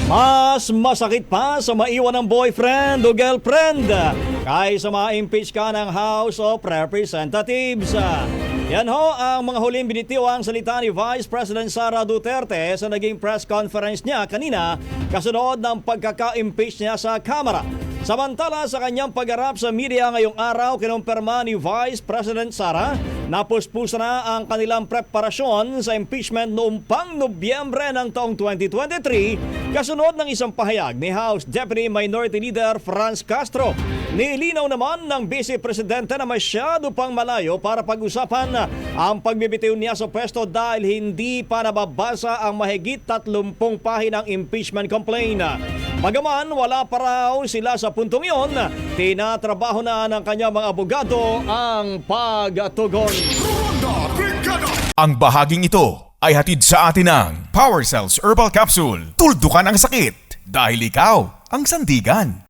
Mas masakit pa sa maiwan ng boyfriend o girlfriend kaysa ma-impeach ka ng House of Representatives. Yan ho ang mga huling binitiwang salita ni Vice President Sara Duterte sa naging press conference niya kanina kasunod ng pagkaka-impeach niya sa Kamara. Samantala sa kanyang pagharap sa media ngayong araw, kinumpirma ni Vice President Sara na puspusa na ang kanilang preparasyon sa impeachment noong pang Nobyembre ng taong 2023 kasunod ng isang pahayag ni House Deputy Minority Leader Franz Castro. Nilinaw naman ng Vice Presidente na masyado pang malayo para pag-usapan ang pagbibitiw niya sa pwesto dahil hindi pa nababasa ang mahigit 30 pahinang impeachment complaint. Bagaman wala pa raw sila sa puntong iyon, tinatrabaho na ng kanyang mga abogado ang pagtugon. Ang bahaging ito ay hatid sa atin ng Power Cells Herbal Capsule. Tuldukan ang sakit dahil ikaw ang sandigan.